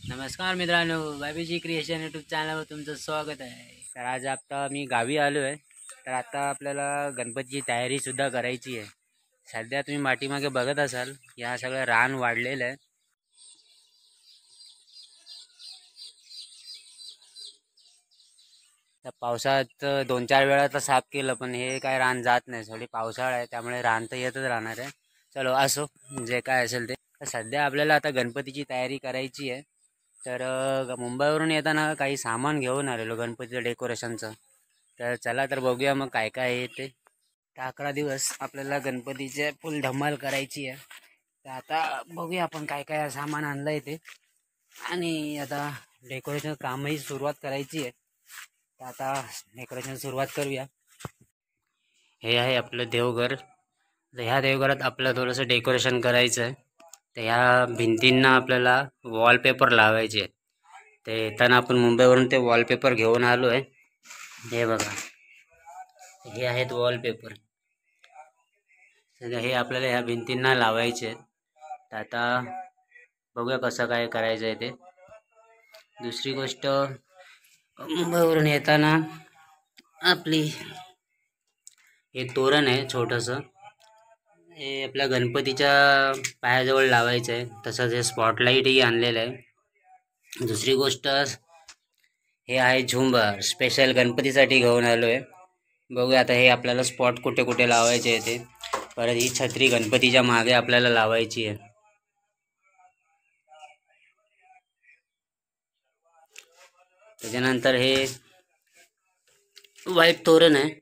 नमस्कार मित्रांनो, बाबीजी creation YouTube चॅनलवर तुमचं स्वागत आहे. तर आज आता मी गावी आलो आहे. तर आता आपल्याला गणपतीची तयारीसुद्धा करायची आहे. सध्या तुम्ही पाठीमागे बघत असाल, या सगळं रान वाढलेलं आहे. तर पावसात 2-4 वेळा तर साफ केलं, पण हे काय रान जात नाही. थोडी पावसाळा आहे त्यामुळे रान तर येतच राहणार आहे. चलो असो, जे काय असेल ते. तर सध्या आपल्याला आता गणपतीची तयारी करायची आहे. तर मुंबईवरून येताना काही सामान घेऊन आलेलो गणपतीचं डेकोरेशनचं. तर चला तर बघूया मग काय काय आहे ते. तर 11 दिवस आपल्याला गणपतीचे फुल धमाल करायची आहे. तर आता बघूया आपण काय काय सामान आणलंय ते. आणि आता डेकोरेशन कामही सुरुवात करायची आहे. तर आता डेकोरेशन सुरुवात करूया. हे आहे आपलं देवघर. तर ह्या देवघरात आपल्याला थोडंसं डेकोरेशन करायचं आहे. तर ह्या भिंतींना आपल्याला वॉलपेपर लावायचे आहेत. ते येताना आपण मुंबईवरून ते वॉलपेपर घेऊन आलो आहे. हे बघा, हे आहेत वॉलपेपर. हे आपल्याला ह्या भिंतींना लावायचे आहेत. तर आता बघूया कसं काय करायचं आहे ते. दुसरी गोष्ट, मुंबईवरून येताना आपली हे तोरण आहे छोटंसं, हे आपल्या गणपतीच्या पायाजवळ लावायचं आहे. तसंच हे स्पॉटलाईटही आणलेलं आहे. दुसरी गोष्ट, हे आहे झुंबर, स्पेशल गणपतीसाठी घेऊन आलो आहे. बघूया आता हे आपल्याला स्पॉट कुठे कुठे लावायचे आहे ते. परत ही छत्री गणपतीच्या मागे आपल्याला लावायची आहे. त्याच्यानंतर हे व्हाईट तोरण आहे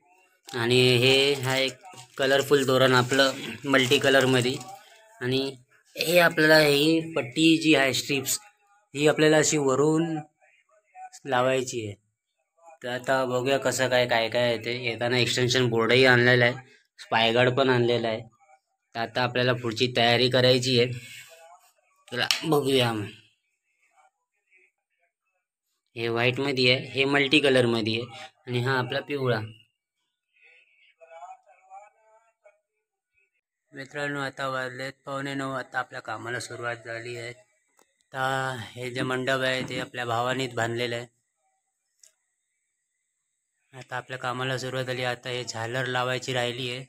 आणि हे हा एक कलरफुल तोरण आपलं मल्टी कलरमध्ये. आणि हे आपल्याला ही पट्टी जी आहे स्ट्रिप्स, ही आपल्याला अशी वरून लावायची आहे. तर आता बघूया कसं काय काय काय आहे ते. येताना एक्सटेन्शन बोर्डही आणलेला आहे, स्पायगार्ड पण आणलेला आहे. तर आता आपल्याला पुढची तयारी करायची आहे. चला बघूया. हे व्हाईटमध्ये आहे, हे मल्टी कलरमध्ये आहे आणि हा आपला पिवळा. मित्रांनो, आता वाजलेत 8:45. आता आपल्या कामाला सुरुवात झाली आहे. आता हे जे मंडप आहे ते आपल्या भावानीच बांधलेलं आहे. आता आपल्या कामाला सुरुवात झाली. आता हे झालर लावायची राहिली आहे,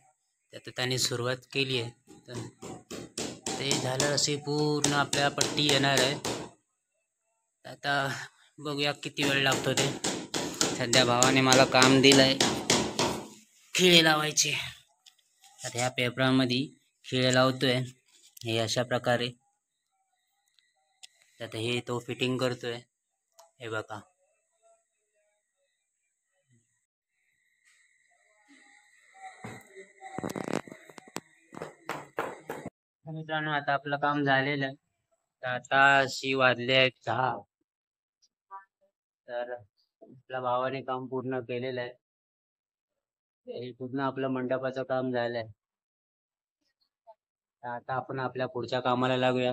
आता त्यांनी सुरुवात केली आहे. तर ते झालर अशी पूर्ण आपल्या पट्टी येणार आहे. आता बघूया किती वेळ लागतो ते. सध्या भावाने मला काम दिलं आहे खिळे लावायचे. आता ह्या पेपरामध्ये खिळे लावतोय हे अशा प्रकारे. आता हे तो फिटिंग करतोय, हे बघा. मित्रांनो, आता आपलं काम झालेलं आहे. तर आता अशी वाजले आहेत 6. तर आपल्या भावाने काम पूर्ण केलेलं आहे. हे पूर्ण आपलं मंडपाचं काम झालंय. तर आता आपण आपल्या पुढच्या कामाला लागूया.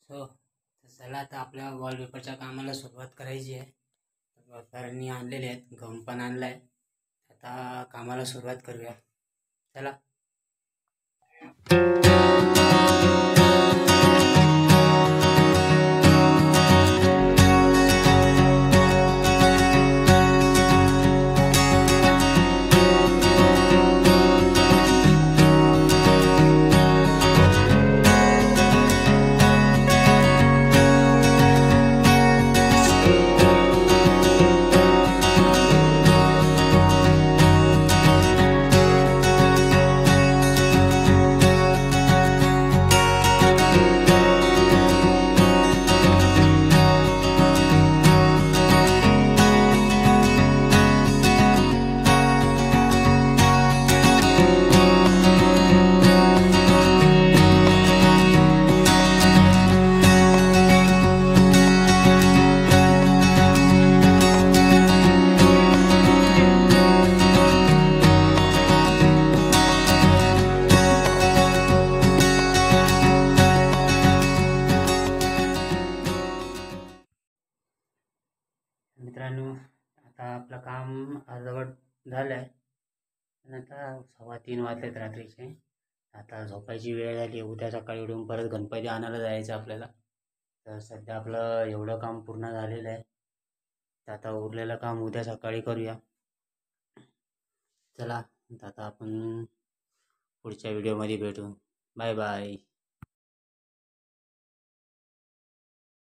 चला आता आपल्या वॉलपेपरच्या कामाला सुरुवात करायची आहे. वॉलपेपरनी आणलेले आहेत, गम पण आणलाय. आता कामाला सुरुवात करूया, चला. मित्रांनो, आता आपलं काम अर्धवट झालं आहे. आता 2:15 वाजलेत रात्रीचे. आता झोपायची वेळ झाली. उद्या सकाळी उठून परत गणपती आणायला जायचं आपल्याला. तर सध्या आपलं एवढं काम पूर्ण झालेलं आहे. तर आता उरलेलं काम उद्या सकाळी करूया. चला आता आपण पुढच्या व्हिडिओमध्ये भेटू. Bye bye.